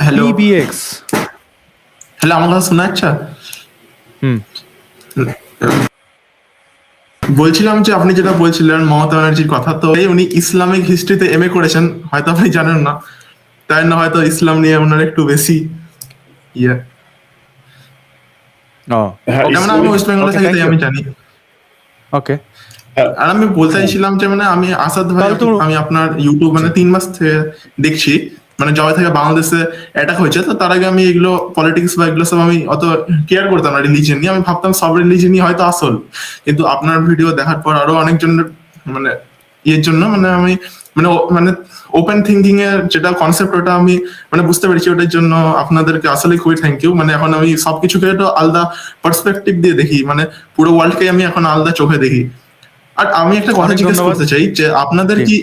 Hello PBX. Hello আমার কথা শোনা যাচ্ছে? হুম। বলছিলাম যে আপনি যেটা বলছিলেন মমতা ব্যানার্জির কথা, তো উনি ইসলামিক হিস্ট্রিতে এমএ করেছেন, হয়তো আপনি জানেন না, তাই না? হয়তো ইসলাম নিয়ে ওনার একটু বেশি ইয়ে। ও হ্যাঁ, ওকে যেমন আমি ইসলামিক ওয়েস্ট বেঙ্গলে ওকে, থাকি, থ্যাংক তাই ইউ। আমি জানি। ওকে, আর আমি বলতে চাইছিলাম যে আমি আসাদ ভাই, তাহলে তো আমি আপনার ইউটিউব জি 3 মাস থেকে দেখছি, যবে থেকে বাংলাদেশে অ্যাটাক হয়েছে, তো তার আগে আমি এগুলো পলিটিক্স বা এগুলো সব আমি অত কেয়ার করতাম না রিলিজিয়ন নিয়ে। আমি ভাবতাম সব রিলিজিয়নই হয়তো আসল, কিন্তু আপনার ভিডিও দেখার পর আরো অনেকজনের মানে ইয়ের জন্য আমি মানে ওপেন থিঙ্কিং এর যেটা কনসেপ্ট, ওটা আমি বুঝতে পেরেছি। ওটার জন্য আপনাদেরকে আসলে খুবই থ্যাংক ইউ। এখন আমি সবকিছুকে একটু আলাদা পার্সপেক্টিভ দিয়ে দেখি, পুরো ওয়ার্ল্ডকে আমি এখন আলাদা চোখে দেখি। আর আমি একটা কথা অনেক জিজ্ঞেস ধন্যবাদ। করতে চাই যে আপনাদের জি কি,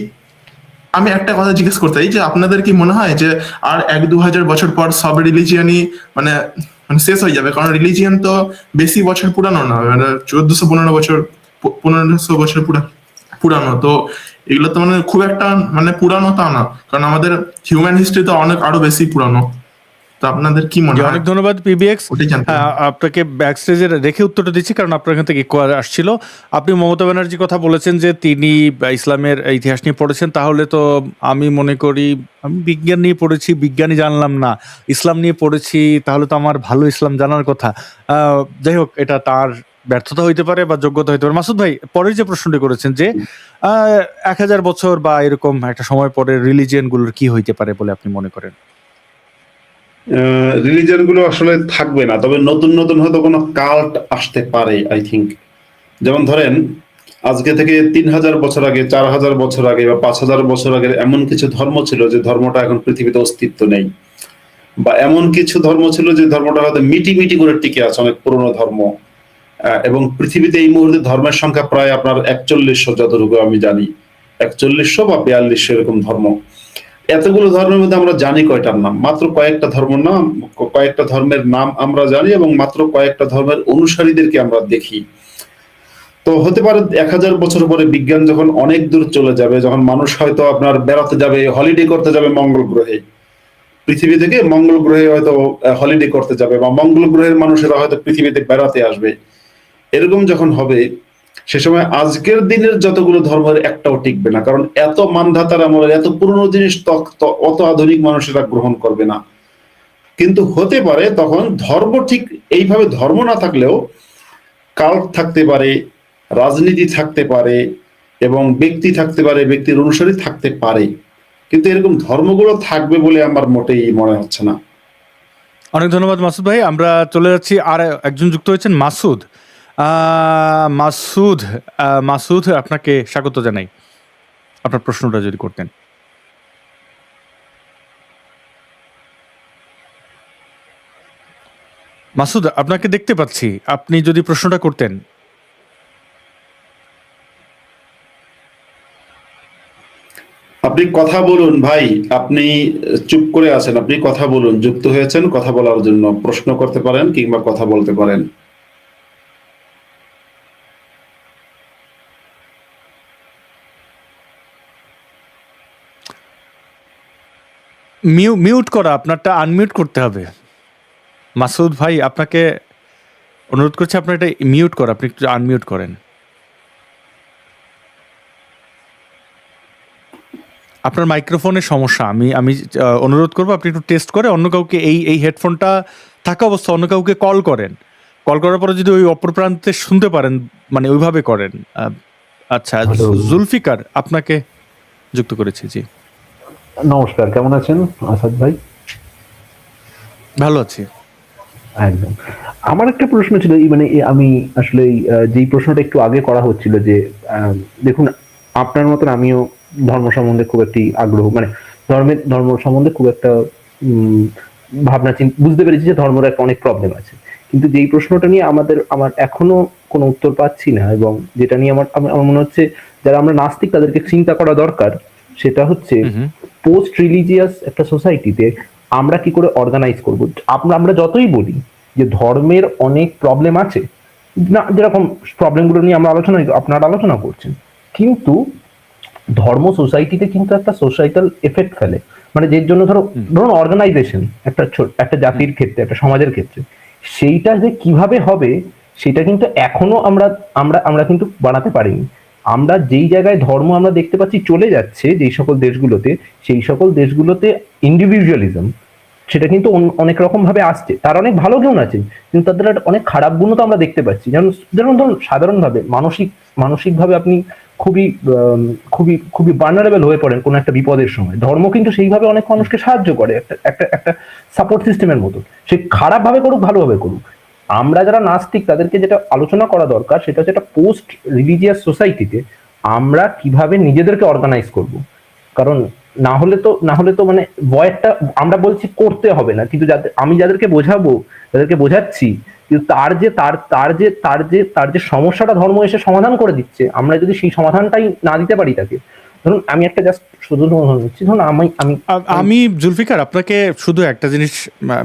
আমি একটা কথা জিজ্ঞেস করতে চাই যে আপনাদের কি মনে হয় যে আর 1-2 হাজার বছর পর সব রিলিজিয়ানই মানে শেষ হয়ে যাবে? কারণ রিলিজিয়ান তো বেশি বছর পুরানো না, 1415 বছর, 1500 বছর পুরানো। তো এগুলো তো খুব একটা পুরানো তা না, কারণ আমাদের হিউম্যান হিস্ট্রি তো অনেক আরো বেশি পুরানো। তো আপনাদের কি মনে জি, হয়? অনেক ধন্যবাদ পিবিএক্স। ওটাই জানতে হ্যাঁ, চাই। আপনাকে ব্যাক স্টেজে রেখে উত্তরটা দিচ্ছি, কারণ আপনার এখান থেকে ইকো আসছিল। আপনি মমতা ব্যানার্জির কথা বলেছেন যে তিনি ইসলামের ইতিহাস নিয়ে পড়েছেন, তাহলে তো আমি মনে করি আমি বিজ্ঞান নিয়ে পড়েছি, বিজ্ঞানই জানলাম না, ইসলাম নিয়ে পড়েছি, তাহলে তো আমার ভালো ইসলাম জানার কথা। যাই হোক, এটা তার ব্যর্থতা হইতে পারে বা যোগ্যতা হইতে পারে। মাসুদ ভাই, পরের যে প্রশ্নটি করেছেন যে 1000 বছর বা এরকম একটা সময় পরে রিলিজিয়ন গুলোর কি হইতে পারে বলে আপনি মনে করেন? রিলিজন গুলো আসলে থাকবে না, তবে নতুন নতুন হয়তো কোনো কাল্ট আসতে পারে আই থিঙ্ক। যেমন ধরেন, আজকে থেকে 3000 বছর আগে, 4000 বছর আগে বা 5000 বছর আগে এমন কিছু ধর্ম ছিল যে ধর্মটা এখন পৃথিবীতে অস্তিত্ব নেই, বা এমন কিছু ধর্ম ছিল যে ধর্মটা হয়তো মিটি মিটি করে টিকে আছে, অনেক পুরনো ধর্ম। এবং পৃথিবীতে এই মুহূর্তে ধর্মের সংখ্যা প্রায় আপনার 4100, যতটুকু আমি জানি 4100 বা 4200 এরকম ধর্ম। এতগুলো ধর্মের মধ্যে আমরা জানি কয়টার নাম? মাত্র কয়েকটা ধর্মের নাম, কয়েকটা ধর্মের নাম আমরা জানি, এবং মাত্র কয়েকটা ধর্মের অনুসারীদেরকে আমরা দেখি। তো হতে পারে 1000 বছর পরে বিজ্ঞান যখন অনেক দূর চলে যাবে, যখন মানুষ হয়তো আপনার বেড়াতে যাবে, হলিডে করতে যাবে মঙ্গল গ্রহে, পৃথিবী থেকে মঙ্গল গ্রহে হয়তো হলিডে করতে যাবে, বা মঙ্গল গ্রহের মানুষেরা হয়তো পৃথিবীতে বেড়াতে আসবে, এরকম যখন হবে, সে সময় আজকের দিনের যতগুলো ধর্মের একটাও টিকবে না, কারণ এত মানধাতার আমলের এত পুরনো জিনিস অত আধুনিক মানুষেরা গ্রহণ করবে না। কিন্তু হতে পারে তখন ধর্ম ঠিক এইভাবে ধর্ম না থাকলেও কাল্ট থাকতে পারে, রাজনীতি থাকতে পারে, এবং ব্যক্তি থাকতে পারে, ব্যক্তির অনুসারী থাকতে পারে, কিন্তু এরকম ধর্মগুলো থাকবে বলে আমার মোটেই মনে হচ্ছে না। অনেক ধন্যবাদ মাসুদ ভাই। আমরা চলে যাচ্ছি, আর একজন যুক্ত হয়েছেন মাসুদ। মাসুদ, মাসুদ, আপনাকে স্বাগত জানাই। আপনার প্রশ্নটা যদি করতেন। মাসুদ, আপনাকে দেখতে পাচ্ছি, আপনি যদি প্রশ্নটা করতেন। আপনি কথা বলুন ভাই, আপনি চুপ করে আছেন, আপনি কথা বলুন। যুক্ত হয়েছেন কথা বলার জন্য, প্রশ্ন করতে পারেন কিংবা কথা বলতে পারেন। মিউট করা, আপনারটা আনমিউট করতে হবে। মাসুদ ভাই, আপনাকে অনুরোধ করছি, আপনার এটা মিউট করা, আপনি একটু আনমিউট করেন। আপনার মাইক্রোফোনের সমস্যা। আমি আমি অনুরোধ করবো আপনি একটু টেস্ট করে অন্য কাউকে এই হেডফোনটা থাকা অবস্থা অন্য কাউকে কল করেন। কল করার পরে যদি ওই অপর প্রান্তে শুনতে পারেন, ওইভাবে করেন। আচ্ছা, হ্যালো, জুলফিকার, আপনাকে যুক্ত করেছি। জি, নমস্কার, কেমন আছেন আসাদ ভাই? ভালো আছি। একদম। আমার একটা প্রশ্ন ছিল, আমি আসলে যেই প্রশ্নটা একটু আগে করা হচ্ছিল যে দেখুন, আপনার মতন আমিও ধর্ম সম্বন্ধে খুব একটি আগ্রহ, ধর্ম সম্বন্ধে খুব একটা ভাবনা বুঝতে পেরেছি যে ধর্মের একটা অনেক প্রবলেম আছে, কিন্তু যেই প্রশ্নটা নিয়ে আমার এখনো কোনো উত্তর পাচ্ছি না, এবং যেটা নিয়ে আমার মনে হচ্ছে যারা আমরা নাস্তিক তাদেরকে চিন্তা করা দরকার, সেটা হচ্ছে পোস্ট রিলিজিয়াস একটা সোসাইটিতে আমরা কি করে অর্গানাইজ করবো। আমরা যতই বলি যে ধর্মের অনেক প্রবলেম আছে, না যেরকম প্রবলেমগুলো নিয়ে আপনারা আলোচনা করছেন, কিন্তু ধর্ম সোসাইটিতে কিন্তু একটা সোসাইটাল এফেক্ট ফেলে। মানে যের জন্য ধরুন অর্গানাইজেশন একটা জাতির ক্ষেত্রে, একটা সমাজের ক্ষেত্রে, সেইটা যে কিভাবে হবে সেটা কিন্তু এখনো আমরা আমরা আমরা কিন্তু বানাতে পারিনি। আমরা যেই জায়গায় ধর্ম আমরা দেখতে পাচ্ছি চলে যাচ্ছে যেই সকল দেশগুলোতে, সেই সকল দেশগুলোতে ইন্ডিভিজুয়ালিজম সেটা কিন্তু অনেক রকম ভাবে আসছে। তার অনেক ভালো গুণ আছে, কিন্তু তাদের একটা অনেক খারাপ গুণও তো আমরা দেখতে পাচ্ছি। যেমন ধরুন সাধারণভাবে মানসিকভাবে আপনি খুবই খুবই খুবই ভালনারেবল হয়ে পড়েন কোনো একটা বিপদের সময়, ধর্ম কিন্তু সেইভাবে অনেক মানুষকে সাহায্য করে, একটা একটা একটা সাপোর্ট সিস্টেমের মতো। সে খারাপ ভাবে করুক ভালোভাবে করুক, আমরা যারা নাস্তিক তাদেরকে যেটা আলোচনা করা দরকার সেটা হচ্ছে একটা পোস্ট রিলিজিয়াস সোসাইটিতে আমরা কিভাবে নিজেদেরকে অর্গানাইজ করব। কারণ না হলে তো মানে ভয়টা আমরা বলছি করতে হবে না, কিন্তু আমি যাদেরকে বোঝাচ্ছি, কিন্তু তার যে সমস্যাটা ধর্ম এসে সমাধান করে দিচ্ছে, আমরা যদি সেই সমাধানটাই না দিতে পারি তাকে। ধরুন আমি একটা জাস্ট শুধু দিচ্ছি, ধরুন আমি জুলফিকার আপনাকে শুধু একটা জিনিস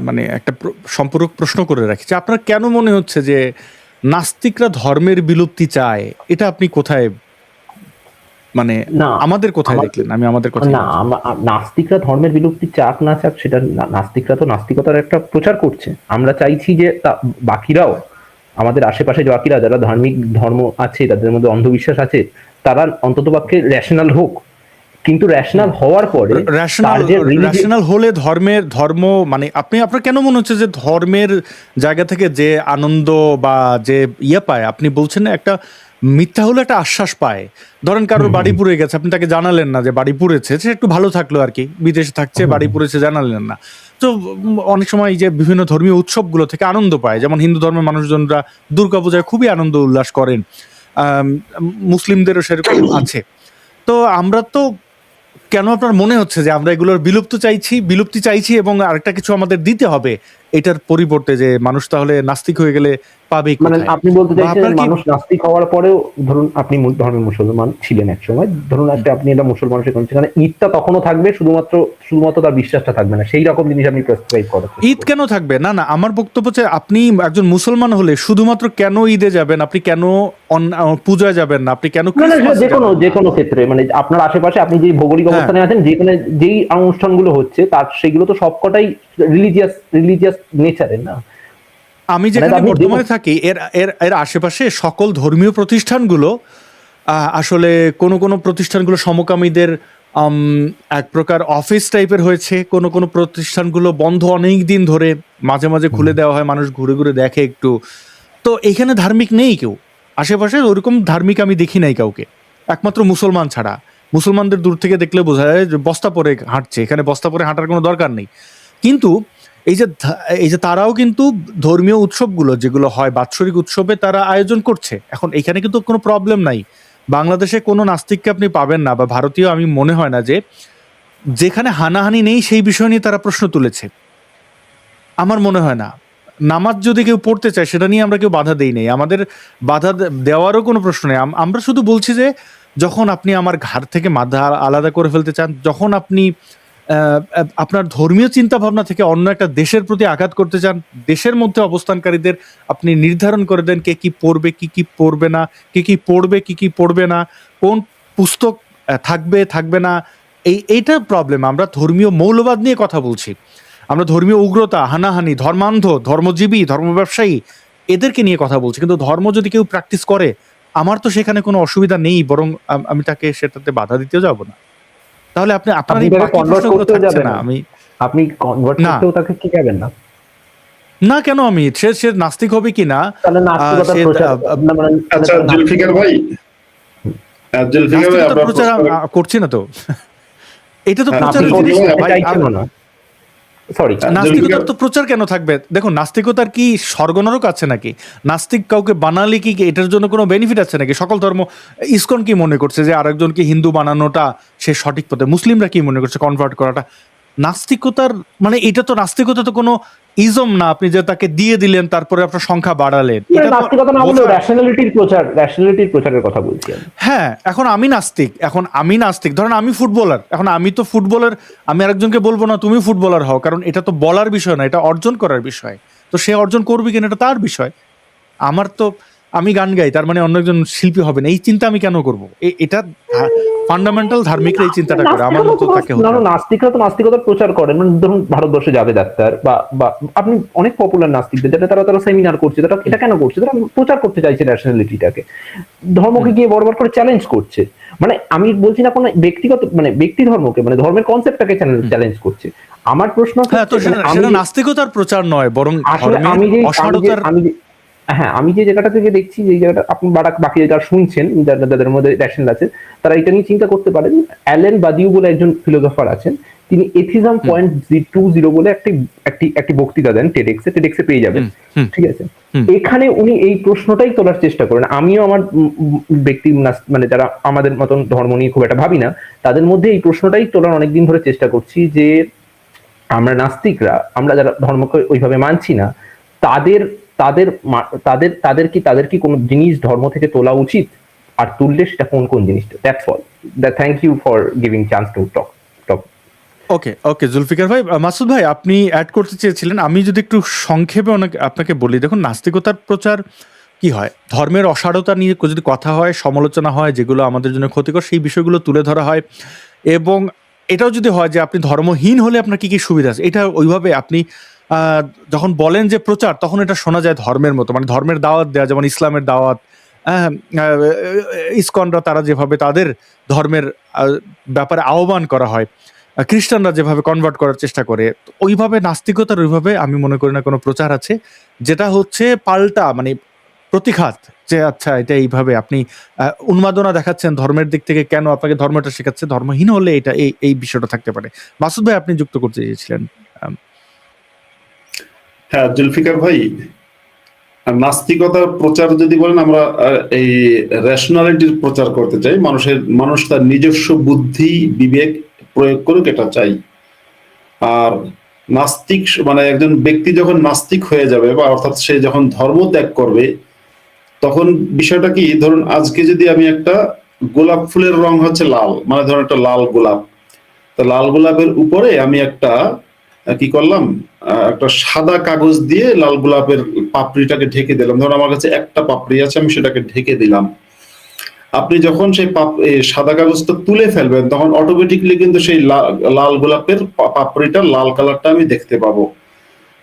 মানে একটা সম্পূরক প্রশ্ন করে রাখি, যে আপনার কেন মনে হচ্ছে যে নাস্তিকরা ধর্মের বিলুপ্তি চায়? এটা আপনি কোথায়, মানে আমাদের কোথায় দেখলেন? আমি আমাদের কথা না, নাস্তিকরা ধর্মের বিলুপ্তি চাক না চাক সেটা নাস্তিকরা তো নাস্তিকতার একটা প্রচার করছে। আমরা চাইছি যে বাকিরাও, আমাদের আশেপাশে যে বাকিরা যারা ধর্ম আছে, তাদের মধ্যে অন্ধবিশ্বাস আছে, তারা অন্ততপক্ষে রেশনাল হোক। কিন্তু রেশনাল হওয়ার পরে রেশনাল হলে ধর্ম মানে আপনার কেন মনে হচ্ছে যে ধর্মের জায়গা থেকে যে আনন্দ বা যে পায়, আপনি বলছেন না একটা মিথ্যা হলে একটা আশ্বাস পায়। ধরেন কারোর বাড়ি পুড়ে গেছে, আপনি তাকে জানালেন না যে বাড়ি পুড়েছে, সে একটু ভালো থাকলো আর কি, বিদেশে থাকছে, বাড়ি পুড়েছে জানালেন না। তো অনেক সময় যে বিভিন্ন ধর্মীয় উৎসবগুলো থেকে আনন্দ পায়, যেমন হিন্দু ধর্মের মানুষজনরা দুর্গাপূজায় খুবই আনন্দ উল্লাস করেন, মুসলিমদেরও সেরকম আছে। তো আমরা তো কেন আপনার মনে হচ্ছে যে আমরা এগুলোর বিলুপ্তি চাইছি এবং আরেকটা কিছু আমাদের দিতে হবে এটার পরিবর্তে, যে মানুষ তাহলে নাস্তিক হয়ে গেলে পাবে কোথায়? মানে আপনি বলতে চাইছেন মানুষ নাস্তিক হওয়ার পরেও, ধরুন আপনি ধর্মের মুসলমান ছিলেন এক সময়, ধরুন আপনি এটা মুসলমান সেখানে ঈদটা তখনও থাকবে, শুধুমাত্র তার বিশ্বাসটা থাকবে না, সেই রকম জিনিস আপনি প্রেসক্রাইব করেন। ঈদ কেন থাকবে? না, আমার বক্তব্য হচ্ছে আপনি একজন মুসলমান হলে শুধুমাত্র কেন ঈদে যাবেন, আপনি কেন পূজায় যাবেন না, আপনি কেন যে কোনো ক্ষেত্রে, মানে আপনার আশেপাশে আপনি যে ভৌগোলিক অবস্থানে আছেন, যেখানে যেই অনুষ্ঠানগুলো হচ্ছে তার সেগুলো তো সবকটাই রিলিজিয়াস নেচারের না। আমি যেখানে বর্তমানে থাকি এর আশেপাশে সকল ধর্মীয় প্রতিষ্ঠানগুলো আসলে কোনো প্রতিষ্ঠানগুলো সমকামীদের এক প্রকার অফিস টাইপের হয়েছে, কোনো প্রতিষ্ঠানগুলো বন্ধ অনেক দিন ধরে, মাঝে মাঝে খুলে দেওয়া হয়, মানুষ ঘুরে ঘুরে দেখে একটু। তো এখানে ধার্মিক নেই কেউ আশেপাশে, ওরকম ধার্মিক আমি দেখি নাই কাউকে, একমাত্র মুসলমান ছাড়া। মুসলমানদের দূর থেকে দেখলে বোঝা যায় যে বস্তা পরে হাঁটছে, এখানে বস্তা পরে হাঁটার কোনো দরকার নেই। কিন্তু এই যে তারাও কিন্তু ধর্মীয় উৎসবগুলো যেগুলো হয় বাৎসরিক উৎসবে তারা আয়োজন করছে। এখন এখানে কিন্তু কোনো প্রবলেম নাই। বাংলাদেশে কোনো নাস্তিককে আপনি পাবেন না, বা ভারতীয় আমি মনে হয় না যে যেখানে হানাহানি নেই সেই বিষয় নিয়ে তারা প্রশ্ন তুলেছে, আমার মনে হয় না। নামাজ যদি কেউ পড়তে চায় সেটা নিয়ে আমরা কেউ বাধা দেই নাই, আমাদের বাধা দেওয়ারও কোনো প্রশ্ন নেই। আমরা শুধু বলছি যে যখন আপনি আমার ঘর থেকে মাথা আলাদা করে ফেলতে চান, যখন আপনি আপনার ধর্মীয় চিন্তা ভাবনা থেকে অন্য একটা দেশের প্রতি আঘাত করতে চান, দেশের মধ্যে অবস্থানকারীদের আপনি নির্ধারণ করে দেন কে কি পড়বে কি কি পড়বে না, কে কি পড়বে কি কি পড়বে না, কোন পুস্তক থাকবে না, এইটা প্রবলেম। আমরা ধর্মীয় মৌলবাদ নিয়ে কথা বলছি, আমরা ধর্মীয় উগ্রতা, হানাহানি, ধর্মান্ধ, ধর্মজীবী, ধর্ম ব্যবসায়ী এদেরকে নিয়ে কথা বলছি। কিন্তু ধর্ম যদি কেউ প্র্যাকটিস করে আমার তো সেখানে কোনো অসুবিধা নেই, বরং আমি তাকে সেটাতে বাধা দিতেও যাব না। তাহলে আপনি না কেন আমি সে নাস্তিক হবে কি না, প্রচার করছি না তো, এটা তো প্রচারের জিনিস না। নাস্তিকতার তো প্রচার কেন থাকবে? দেখুন, নাস্তিকতার কি স্বর্গ নরক আছে নাকি? নাস্তিক কাউকে বানালে কি এটার জন্য কোনো বেনিফিট আছে নাকি? সকল ধর্ম, ইসকন কি মনে করছে যে আরেকজনকে হিন্দু বানানোটা সে সঠিক পথে? মুসলিমরা কি মনে করছে কনভার্ট করাটা? নাস্তিকতার মানে এটা তো, নাস্তিকতা তো কোনো ইজম না আপনি যে তাকে দিয়ে দিলেন তারপরে আপনার সংখ্যা বাড়ালেন। প্রচারের কথা বলছি। হ্যাঁ, এখন আমি নাস্তিক, ধরেন আমি ফুটবলার, এখন আমি তো ফুটবলার, আমি আরেকজনকে বলবো না তুমি ফুটবলার হও, কারণ এটা তো বলার বিষয় না, এটা অর্জন করার বিষয়। তো সে অর্জন করবে কিনা এটা তার বিষয়। আমি গান গাই তার মানে অন্য একজন শিল্পী হবেন, এই চিন্তা আমি কেন করব? এটা ফান্ডামেন্টাল ধার্মিকরা এই চিন্তাটা করে, আমার মতো তাকে হতে হবে। নাস্তিকরা তো নাস্তিকতার প্রচার করেন, মানে ধরুন ভারতবর্ষে জাভেদ আখতার বা বা আপনি অনেক পপুলার নাস্তিকদের, যেটা তারা সেমিনার করছে, তারা এটা কেন করছে? তারা প্রচার করতে চাইছে ন্যাশনালিটিটাকে, ধর্মকে গিয়ে বড় করে চ্যালেঞ্জ করছে। মানে আমি বলছি না কোনো ব্যক্তিগত, মানে ব্যক্তি ধর্মকে, মানে ধর্মের কনসেপ্টটাকে চ্যালেঞ্জ করছে। আমার প্রশ্ন হ্যাঁ, তো সেটা নাস্তিকতার প্রচার নয়, বরং ধর্মের অসারতার। হ্যাঁ, আমি যে জায়গাটা থেকে দেখছি, যে জায়গাটা আপনি বাকি যারা শুনছেন, যাদের মধ্যে রেশনাল আছে, তারা এটা নিয়ে চিন্তা করতে পারেন। অ্যালেন বাদিউ বলে একজন ফিলোসফার আছেন, তিনি এথিজম .20 বলে একটি বক্তৃতা দেন টেডেক্সে পেয়ে যাবেন, ঠিক আছে? এখানে উনি এই প্রশ্নটাই তোলার চেষ্টা করেন। আমিও আমার ব্যক্তি, মানে যারা আমাদের মতন ধর্ম নিয়ে খুব একটা ভাবি না, তাদের মধ্যে এই প্রশ্নটাই তোলার অনেকদিন ধরে চেষ্টা করছি, যে আমরা নাস্তিকরা, আমরা যারা ধর্মকে ওইভাবে মানছি না, তাদের তাদের তাদের কি কোনো জিনিস ধর্ম থেকে তোলা উচিত, আর তুললে সেটা কোন জিনিসটা? That's all. Thank you for giving chance to talk. Okay Zulfikar ভাই। মাসুদ ভাই, আপনি অ্যাড করতে চেয়েছিলেন, আমি যদি একটু সংক্ষেপে আপনাকে বলি। দেখুন, নাস্তিকতার প্রচার কি হয়, ধর্মের অসারতা নিয়ে যদি কথা হয়, সমালোচনা হয়, যেগুলো আমাদের জন্য ক্ষতিকর, সেই বিষয়গুলো তুলে ধরা হয়। এবং এটাও যদি হয় যে আপনি ধর্মহীন হলে আপনার কি কি সুবিধা আছে, এটা ওইভাবে আপনি যখন বলেন যে প্রচার, তখন এটা শোনা যায় ধর্মের মতো, মানে ধর্মের দাওয়াত দেওয়া, যেমন ইসলামের দাওয়াত, ইসকনরা তারা যেভাবে তাদের ধর্মের ব্যাপারে আহ্বান করা হয়, খ্রিস্টানরা যেভাবে কনভার্ট করার চেষ্টা করে, ওইভাবে নাস্তিকতার ওইভাবে আমি মনে করি না কোনো প্রচার আছে। যেটা হচ্ছে পাল্টা, মানে প্রতিঘাত, যে আচ্ছা এটা এইভাবে আপনি উন্মাদনা দেখাচ্ছেন ধর্মের দিক থেকে, কেন আপনাকে ধর্মটা শেখাচ্ছে, ধর্মহীন হলে এটা এই বিষয়টা থাকতে পারে। মাসুদ ভাই, আপনি যুক্ত করতে চেয়েছিলেন। হ্যাঁ জুলফিকার ভাই, নাস্তিকতার প্রচার যদি বলেন, আমরা এই রেশনালিটির প্রচার করতে চাই। মানুষ তার নিজস্ব বুদ্ধি বিবেক প্রয়োগ করুক, এটা চাই। আর নাস্তিক মানে একজন ব্যক্তি যখন নাস্তিক হয়ে যাবে, বা অর্থাৎ সে যখন ধর্ম ত্যাগ করবে, তখন বিষয়টা কি, ধরুন আজকে যদি আমি একটা গোলাপ ফুলের রং হচ্ছে লাল, মানে ধরুন একটা লাল গোলাপ, তো লাল গোলাপের উপরে আমি একটা কি করলাম, একটা সাদা কাগজ দিয়ে লাল গোলাপের পাপড়িটাকে ঢেকে দিলাম। ধরুন আমার কাছে একটা পাপড়ি আছে, আমি সেটাকে ঢেকে দিলাম। আপনি যখন সেই সাদা কাগজটা তুলে ফেলবেন, তখন অটোমেটিকলি কিন্তু সেই লাল গোলাপের পাপড়িটা, লাল কালারটা আমি দেখতে পাবো।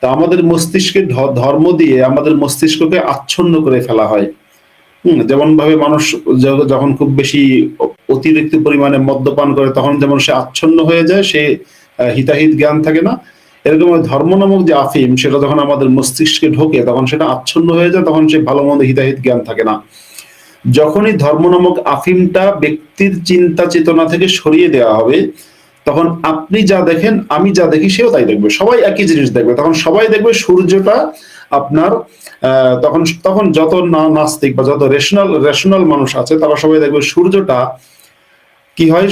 তা আমাদের মস্তিষ্কে ধর্ম দিয়ে আমাদের মস্তিষ্ককে আচ্ছন্ন করে ফেলা হয়। যেমন ভাবে মানুষ যখন খুব বেশি অতিরিক্ত পরিমাণে মদ্যপান করে, তখন যেমন সে আচ্ছন্ন হয়ে যায়, সে হিতাহিত জ্ঞান থাকে না, এরকম ধর্ম নামক যে আফিম, সেটা যখন আমাদের মস্তিষ্কে ঢোকে, তখন সেটা আচ্ছন্ন হয়ে যায়, তখন সে ভালো মন্দ হিতাহিত জ্ঞান থাকে না। যখনই ধর্ম নামক আফিমটা ব্যক্তির চিন্তা চেতনা থেকে সরিয়ে দেওয়া হবে, তখন আপনি যা দেখেন, আমি যা দেখি, সেও তাই দেখবে, সবাই একই জিনিস দেখবে। তখন সবাই দেখবে সূর্যটা আপনার তখন যত নাস্তিক বা যত রেশনাল মানুষ আছে, তারা সবাই দেখবে সূর্যটা কি হয়,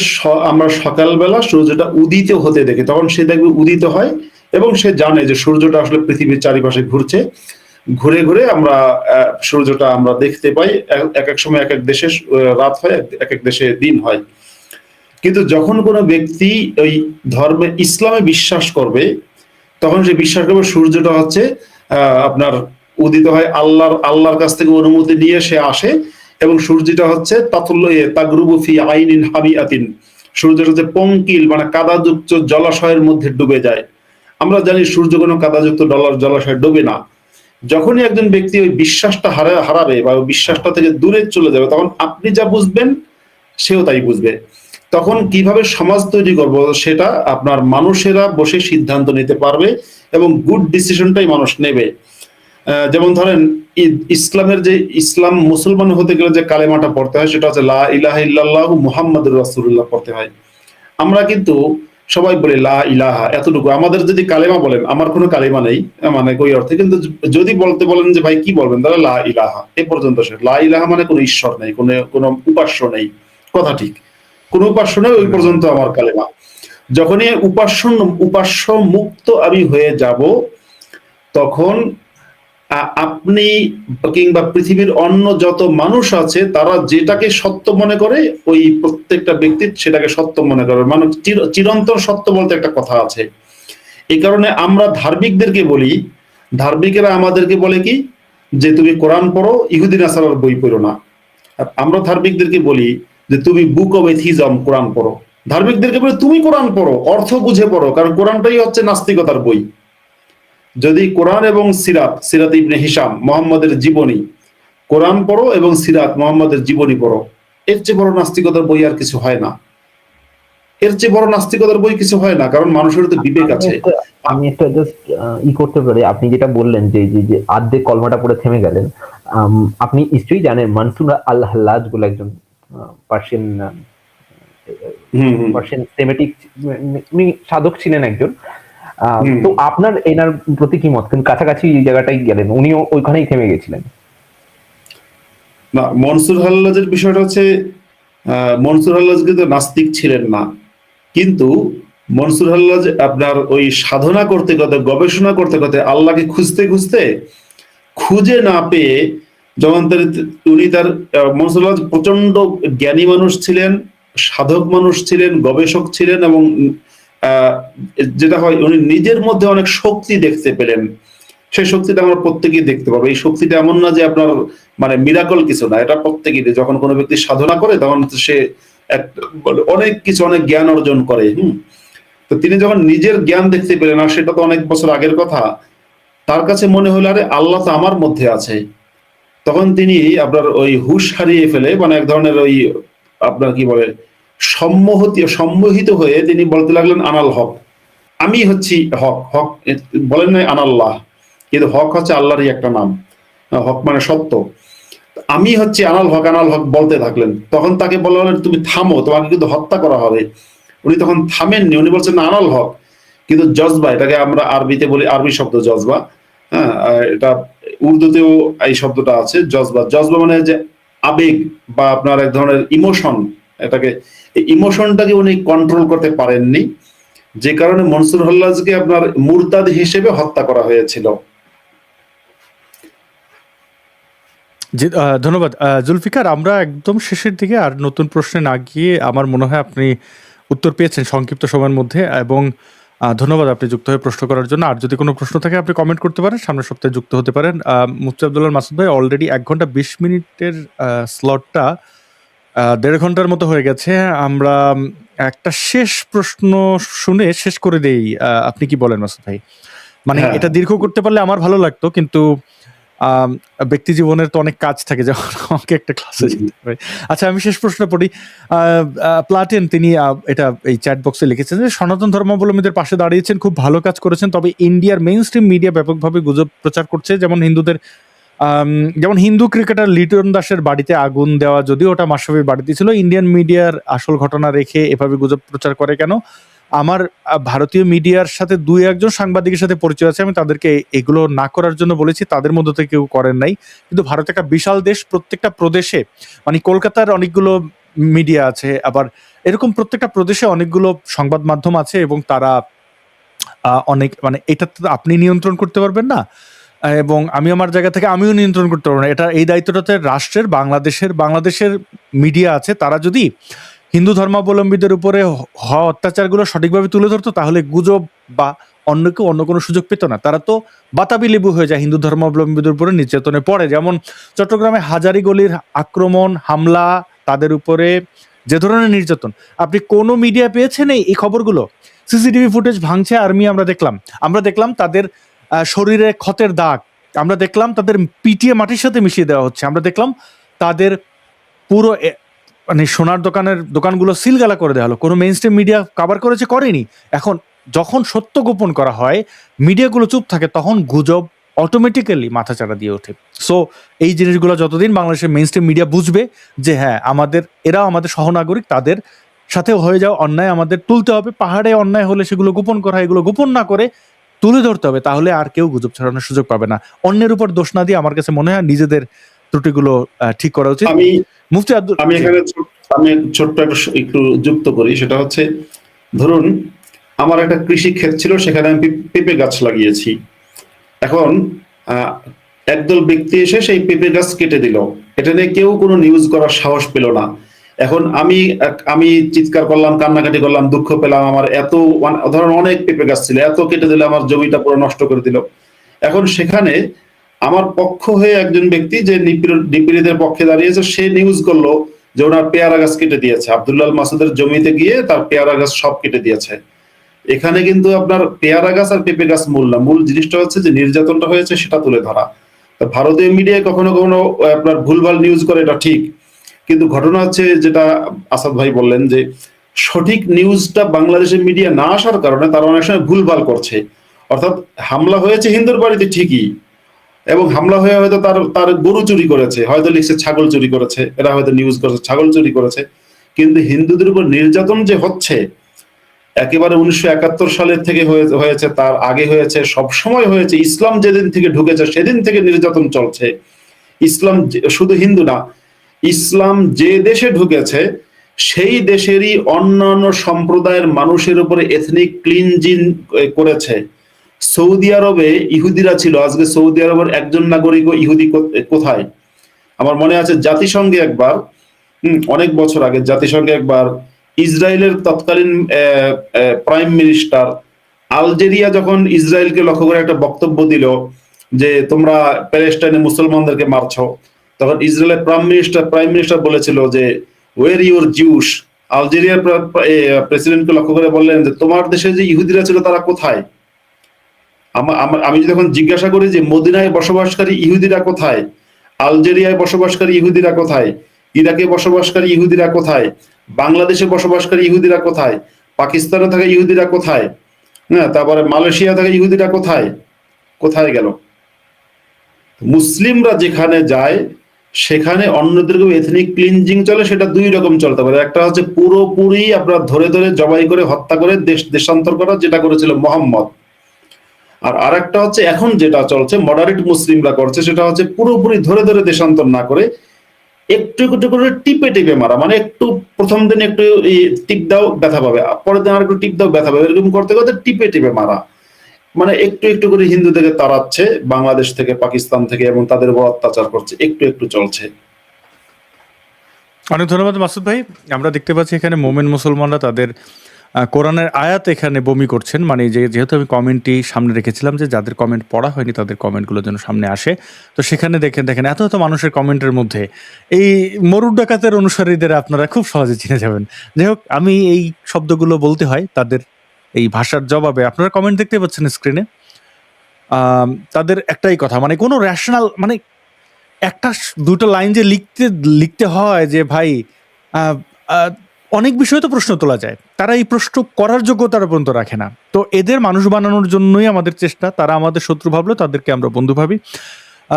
আমরা সকালবেলা সূর্যটা উদিত হতে দেখি, তখন সে দেখবে উদিত হয়, এবং সে জানে যে সূর্যটা আসলে পৃথিবীর চারিপাশে ঘুরছে, ঘুরে ঘুরে আমরা সূর্যটা আমরা দেখতে পাই। এক এক সময় এক এক দেশে রাত হয়, এক এক দেশে দিন হয়। কিন্তু যখন কোনো ব্যক্তি ওই ধর্মে, ইসলামে বিশ্বাস করবে, তখন সে বিশ্বাস করবে সূর্যটা হচ্ছে আপনার উদিত হয় আল্লাহর কাছ থেকে অনুমতি নিয়ে সে আসে, এবং সূর্যটা হচ্ছে তাগরুবু ফি আইনিন হামিয়াতিন, সূর্যটা হচ্ছে পঙ্কিল, মানে কাদাযুক্ত জলাশয়ের মধ্যে ডুবে যায়। আমরা জানি সূর্য কোনো কাদাযুক্ত জলাশয়ে ডুবে না। যখনই একজন ব্যক্তি ওই বিশ্বাসটা হারাবে বা ওই বিশ্বাসটা থেকে দূরে চলে যাবে, তখন আপনি যা বুঝবেন সেও তাই বুঝবে। তখন কিভাবে সমাজ তৈরি করব, সেটা আপনার মানুষেরা বসে সিদ্ধান্ত নিতে পারবে, এবং গুড ডিসিশনটাই মানুষ নেবে। যেমন ধরেন ইসলামের যে মুসলমান হতে গেলে যে কালেমাটা পড়তে হয়, সেটা হচ্ছে লা ইলাহা ইল্লাল্লাহু মুহাম্মাদুর রাসূলুল্লাহ পড়তে হয়। আমরা কিন্তু সবাই বলি লা ইলাহা, এতটুকু। আমাদের যদি কালেমা বলেন, আমার কোনো কালেমা নেই, মানে ওই অর্থে, কিন্তু যদি বলতে বলেন যে ভাই কি বলবেন, তাহলে লা ইলাহা, এ পর্যন্ত। সে লা ইলাহা মানে কোনো ঈশ্বর নেই, কোনো উপাস্য নেই, কথা ঠিক, কোনো উপাস্য নেই, ওই পর্যন্ত আমার কালেমা। যখনই উপাস্য মুক্ত আমি হয়ে যাব, তখন আপনি কিংবা পৃথিবীর অন্য যত মানুষ আছে, তারা যেটাকে সত্য মনে করে, ওই প্রত্যেকটা ব্যক্তি সেটাকে সত্য মনে করে। মানে চিরন্তন সত্য বলতে একটা কথা আছে। এই কারণে আমরা ধার্মিকদেরকে বলি, ধার্মিকেরা আমাদেরকে বলে কি, যে তুমি কোরআন পড়ো, ইহুদি নাসারার বই পড়ো না। আর আমরা ধার্মিকদেরকে বলি যে তুমি বুক অফ এথিজম কোরআন পড়ো। ধার্মিকদেরকে বলি তুমি কোরআন পড়ো, অর্থ বুঝে পড়ো, কারণ কোরআনটাই হচ্ছে নাস্তিকতার বই। যদি কোরআন এবং সিরাত ইবনে হিশাম, মোহাম্মদের জীবনী, কোরআন পড়ো এবং সিরাত মোহাম্মদের জীবনী পড়ো, এর চেয়ে বড় নাস্তিকতার বই আর কিছু হয় না। এর চেয়ে বড় নাস্তিকতার বই কিছু হয় না, কারণ মানুষের তো বিবেক আছে। আমি একটা জাস্ট করতে পারি, আপনি যেটা বললেন যে যে আর্ধেক কলমাটা পড়ে থেমে গেলেন। আপনি নিশ্চয়ই জানেন মানসুর আল হাল্লাজ বলে একজন পার্সিয়ান সেমেটিক সাধক ছিলেন একজন। তো আপনার এনার প্রতি কি মত? কিন্তু কাছাকাছি এই জায়গাটাই গেলেন, উনিও ওইখানেই থেমে গেছিলেন। না, মনসুর হাল্লাজের বিষয়টা হচ্ছে, মনসুর হাল্লাজ কিন্তু নাস্তিক ছিলেন না, কিন্তু মনসুর হাল্লাজ আপনার ওই সাধনা করতে করতে, গবেষণা করতে করতে, আল্লাহকে খুঁজতে খুঁজতে খুঁজে না পেয়ে যখন উনি তার, মনসুর হাল্লাজ প্রচন্ড জ্ঞানী মানুষ ছিলেন, সাধক মানুষ ছিলেন, গবেষক ছিলেন, এবং যেটা হয় উনি নিজের মধ্যে অনেক শক্তি দেখতে পেলেন। সেই শক্তিটা আমরা প্রত্যেকেই দেখতে পাবো। এই শক্তিটা এমন না যে আপনার মানে মিরাকল কিছু না, এটা প্রত্যেকেই, যখন কোনো ব্যক্তি সাধনা করে তখন সে অনেক কিছু, অনেক জ্ঞান অর্জন করে। তো তিনি যখন নিজের জ্ঞান দেখতে পেলেন, আর সেটা তো অনেক বছর আগের কথা, তার কাছে মনে হলো আরে আল্লাহ তো আমার মধ্যে আছে। তখন তিনি আপনার ওই হুশ হারিয়ে ফেলে, মানে এক ধরনের ওই আপনার কি বলে সম্মোহিত হয়ে তিনি বলতে লাগলেন আনাল হক, আমি হচ্ছি হক। হক বলেন নাই আনাল্লাহ, কিন্তু হক হচ্ছে আল্লাহরই একটা নাম, হক মানে সত্য। আমি হচ্ছে আনাল হক, আনাল হক বলতে থাকলেন। তখন তাকে বলা হলো তুমি থামো, তোমাকে কিন্তু হত্যা করা হবে। উনি তখন থামেননি, উনি বলছেন আনাল হক। কিন্তু জজবা, এটাকে আমরা আরবিতে বলি, আরবি শব্দ জজবা, হ্যাঁ, এটা উর্দুতেও এই শব্দটা আছে জজবা। জজবা মানে যে আবেগ বা আপনার এক ধরনের ইমোশন, এটাকে, এই ইমোশনটাকে উনি কন্ট্রোল করতে পারেননি, যে কারণে মনসুর হাল্লাজকে আপনার মুরতাদ হিসেবে হত্যা করা হয়েছিল। জি, ধন্যবাদ জুলফিকার। আমরা একদম শেষের দিকে, আর নতুন প্রশ্নে না গিয়ে আমার মনে হয় আপনি উত্তর পেয়েছেন সংক্ষিপ্ত সময়ের মধ্যে, এবং ধন্যবাদ আপনি যুক্ত হয়ে প্রশ্ন করার জন্য। আর যদি কোনো প্রশ্ন থাকে আপনি কমেন্ট করতে পারেন, সামনের সপ্তাহে যুক্ত হতে পারেন। মুফতি আব্দুল্লাহ মাসুদ ভাই, অলরেডি 1 ঘন্টা 20 মিনিটের স্লটটা 1.5 ঘন্টার মতো হয়ে গেছে। আমরা একটা শেষ প্রশ্ন শুনে শেষ করে দেই, আপনি কি বলেন মাসুদ ভাই? মানে এটা দীর্ঘ করতে পারলে আমার ভালো লাগতো, কিন্তু ব্যক্তি জীবনের তো অনেক কাজ থাকে, যখন আমাকে একটা ক্লাসে যেতে হবে। আচ্ছা, আমি শেষ প্রশ্ন পড়ি। প্লাটেন তিনি এটা এই চ্যাট বক্সে লিখেছেন যে সনাতন ধর্মাবলম্বীদের পাশে দাঁড়িয়েছেন, খুব ভালো কাজ করেছেন, তবে ইন্ডিয়ার মেইন স্ট্রিম মিডিয়া ব্যাপকভাবে গুজব প্রচার করছে, যেমন হিন্দু ক্রিকেটার লিটন দাসের বাড়িতে আগুন দেওয়া, যদিও ওটা মাশরাফির বাড়িতে ছিল। ইন্ডিয়ান মিডিয়ার আসল ঘটনা রেখে এভাবে গুজব প্রচার করে কেন? আমার ভারতীয় মিডিয়ার সাথে 2-1 জন সাংবাদিকের সাথে পরিচয় আছে, আমি তাদেরকে এগুলো না করার জন্য বলেছি, তাদের মধ্যে থেকে কেউ করেন নাই। কিন্তু ভারত একটা বিশাল দেশ, প্রত্যেকটা প্রদেশে, মানে কলকাতার অনেকগুলো মিডিয়া আছে, আবার এরকম প্রত্যেকটা প্রদেশে অনেকগুলো সংবাদ মাধ্যম আছে, এবং তারা অনেক, মানে এটা তো আপনি নিয়ন্ত্রণ করতে পারবেন না, এবং আমি আমার জায়গা থেকে আমিও নিয়ন্ত্রণ করতে পারবো না। এটা, এই দায়িত্বটাতে রাষ্ট্রের, বাংলাদেশের মিডিয়া আছে, তারা যদি হিন্দু ধর্মাবলম্বীদের উপরে হওয়া অত্যাচারগুলো সঠিকভাবে তুলে ধরতো, তাহলে গুজব বা অন্য কেউ অন্য কোনো সুযোগ পেত না। তারা তো বাতাবি লেবু হয়ে যায় হিন্দু ধর্মাবলম্বীদের উপরে নির্যাতনে পড়ে। যেমন চট্টগ্রামে হাজারীগলির আক্রমণ, হামলা, তাদের উপরে যে ধরনের নির্যাতন, আপনি কোনো মিডিয়া পেয়েছেন এই খবরগুলো? সিসিটিভি ফুটেজ ভাঙছে আর্মি, আমরা দেখলাম তাদের শরীরে ক্ষতের দাগ, আমরা দেখলাম তাদের পিটিয়ে মাটির সাথে মিশিয়ে দেওয়া হচ্ছে, আমরা দেখলাম তাদের পুরো মানে সোনার দোকানগুলো সিলগালা করে দেওয়া হলো। কোনো মেইন স্ট্রিম মিডিয়া কভার করেনি। এখন যখন সত্য গোপন করা হয়, মিডিয়াগুলো চুপ থাকে, তখন গুজব অটোমেটিক্যালি মাথাচাড়া দিয়ে ওঠে। সো এই জিনিসগুলো যতদিন বাংলাদেশের মেইন স্ট্রিম মিডিয়া বুঝবে যে হ্যাঁ, এরাও আমাদের সহনাগরিক, তাদের সাথেও হয়ে যাওয়া অন্যায় আমাদের তুলতে হবে। পাহাড়ে অন্যায় হলে সেগুলো গোপন করা, এগুলো গোপন না করে তুলে ধরতে হবে, তাহলে আর কেউ গুজব ছড়ানোর সুযোগ পাবে না। অন্যের উপর দোষ না দিয়ে আমার কাছে মনে হয় নিজেদের ত্রুটিগুলো ঠিক করা উচিত। মুফতি আব্দুল, আমি এখানে ছোট্ট একটু যুক্ত করি, সেটা হচ্ছে, ধরুন আমার একটা কৃষি ক্ষেত ছিল, সেখানে আমি পেঁপে গাছ লাগিয়েছি। এখন একদল ব্যক্তি এসে সেই পেঁপে গাছ কেটে দিল, এটা নিয়ে কেউ কোনো নিউজ করার সাহস পেল না। এখন আমি চিৎকার করলাম, কান্নাকাটি করলাম, দুঃখ পেলাম, আমার এত, ধরুন অনেক পেঁপে গাছ ছিল, এত কেটে দিলে আমার জমিটা পুরো নষ্ট করে দিল। এখন সেখানে আমার পক্ষ হয়ে একজন ব্যক্তি যে নিপীড়িতের পক্ষে দাঁড়িয়েছে, সে নিউজ করলো যে ওনার পেয়ারা গাছ কেটে দিয়েছে, আব্দুল্লাহ আল মাসুদের জমিতে গিয়ে তার পেয়ারা গাছ সব কেটে দিয়েছে। এখানে কিন্তু আপনার পেয়ারা গাছ আর পেঁপে গাছ মূল না, মূল জিনিসটা হচ্ছে যে নির্যাতনটা হয়েছে সেটা তুলে ধরা। ভারতীয় মিডিয়ায় কখনো কখনো আপনার ভুলভাল নিউজ করে, এটা ঠিক, কিন্তু ঘটনা হচ্ছে যেটা আসাদ ভাই বললেন যে সঠিক নিউজটা বাংলাদেশের মিডিয়া না আসার কারণে তারা অনেক সময় ভুলভাল করছে। অর্থাৎ হামলা হয়েছে হিন্দুর বাড়িতে ঠিকই, এবং হামলা হয়ে হয়তো তার গরু চুরি করেছে, হয়তো লিখছে ছাগল চুরি করেছে, এরা হয়তো নিউজ করেছে ছাগল চুরি করেছে, কিন্তু হিন্দুদের উপর নির্যাতন যে হচ্ছে একেবারে 1971 সালের থেকে হয়েছে, তার আগে হয়েছে, সব সময় হয়েছে। ইসলাম যেদিন থেকে ঢুকেছে সেদিন থেকে নির্যাতন চলছে। ইসলাম শুধু হিন্দু না, ইসলাম যে দেশে ঢুকেছে সেই দেশেরই অন্যান্য সম্প্রদায়ের মানুষের উপরে এথনিক ক্লিনজিং করেছে। সৌদি আরবে ইহুদিরা ছিল, আজকে সৌদি আরবের একজন নাগরিক ইহুদি কোথায়? আমার মনে আছে জাতিসংঘে একবার, অনেক বছর আগে জাতিসংঘে একবার ইসরায়েলের তৎকালীন প্রাইম মিনিস্টার আলজেরিয়া যখন ইসরায়েলকে লক্ষ্য করে একটা বক্তব্য দিল যে তোমরা প্যালেস্টাইনে মুসলমানদেরকে মারছো, তখন ইসরায়েলের প্রাইম মিনিস্টার বলেছিল যে ওয়ের ইউর জিউস। আলজেরিয়ার প্রেসিডেন্টকে লক্ষ্য করে বললেন যে তোমার দেশে যে ইহুদিরা ছিল তারা কোথায়? আমি যখন জিজ্ঞাসা করি যে মদিনায় বসবাসকারী ইহুদিরা কোথায়, আলজেরিয়ায় বসবাসকারী ইহুদিরা কোথায়, ইরাকে বসবাসকারী ইহুদিরা কোথায়, বাংলাদেশে বসবাসকারী ইহুদিরা কোথায়, পাকিস্তানে থাকা ইহুদিরা কোথায়, হ্যাঁ, তারপরে মালয়েশিয়া থাকা ইহুদিরা কোথায়, কোথায় গেল? মুসলিমরা যেখানে যায় সেখানে অন্যদেরকে এথনিক ক্লিনজিং চলে, সেটা দুই রকম চলতে পারে। একটা হচ্ছে পুরোপুরি আপনার ধরে ধরে জবাই করে হত্যা করে দেশান্তর করা, যেটা করেছিল মোহাম্মদ। আর আরেকটা হচ্ছে এখন যেটা চলছে মডারেট মুসলিমরা করছে, সেটা হচ্ছে পুরোপুরি ধরে ধরে দেশান্তর না করে একটু একটু করে টিপে টিপে মারা। মানে একটু প্রথম দিন একটু টিপ দাও ব্যথা পাবে, পরের দিন আর একটু টিপ দাও ব্যথা পাবে, এরকম করতে করতে টিপে টিপে মারা। মানে একটু একটু করে হিন্দু থেকে তাড়াচ্ছে, বাংলাদেশ থেকে পাকিস্তান থেকে, এবং তাদের উপর অত্যাচার করছে, একটু একটু চলছে। অনেক ধন্যবাদ মাসুদ ভাই। আমরা দেখতে পাচ্ছি এখানে মোমেন মুসলমানরা তাদের কোরআনের আয়াত এখানে বমি করছেন। মানে যেহেতু আমি কমেন্টটি সামনে রেখেছিলাম যে যাদের কমেন্ট পড়া হয়নি তাদের কমেন্টগুলো যেন সামনে আসে, তো সেখানে দেখেন এত এত মানুষের কমেন্টের মধ্যে এই মরুর ডাকাতের অনুসারীদের আপনারা খুব সহজে চিনে যাবেন। যাই হোক, আমি এই শব্দগুলো বলতে হয় তাদের এই ভাষার জবাবে। আপনারা কমেন্ট দেখতে পাচ্ছেন স্ক্রিনে, তাদের একটাই কথা, মানে কোনো রেশনাল, মানে একটা দুটো লাইন যে লিখতে হয় যে ভাই অনেক বিষয়ে তো প্রশ্ন তোলা যায়, তারা এই প্রশ্ন করার যোগ্যতার পর্যন্ত রাখে না। তো এদের মানুষ বানানোর জন্যই আমাদের চেষ্টা, তারা আমাদের শত্রু ভাবলো তাদেরকে আমরা বন্ধু ভাবি।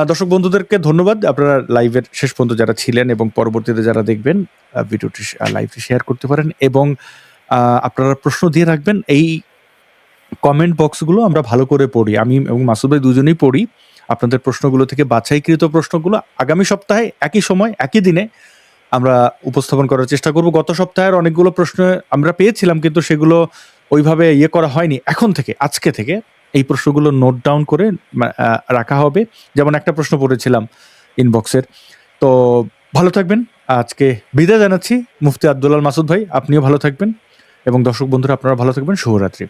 দর্শক বন্ধুদেরকে ধন্যবাদ, আপনারা লাইভের শেষ পর্যন্ত যারা ছিলেন এবং পরবর্তীতে যারা দেখবেন ভিডিওটি লাইভটি শেয়ার করতে পারেন, এবং আপনারা প্রশ্ন দিয়ে রাখবেন। এই কমেন্ট বক্সগুলো আমরা ভালো করে পড়ি, আমি এবং মাসুদ ভাই দুজনেই পড়ি। আপনাদের প্রশ্নগুলো থেকে বাছাইকৃত প্রশ্নগুলো আগামী সপ্তাহে একই সময় একই দিনে আমরা উপস্থাপন করার চেষ্টা করব। গত সপ্তাহের অনেকগুলো প্রশ্ন আমরা পেয়েছিলাম, কিন্তু সেগুলো ওইভাবে করা হয়নি। এখন থেকে, আজকে থেকে এই প্রশ্নগুলো নোট ডাউন করে রাখা হবে। যেমন একটা প্রশ্ন পড়েছিলাম ইনবক্সের। তো ভালো থাকবেন, আজকে বিদায় জানাচ্ছি। মুফতি আব্দুল্লাহ মাসুদ ভাই, আপনিও ভালো থাকবেন, এবং দর্শক বন্ধুরা আপনারা ভালো থাকবেন। শুভরাত্রি।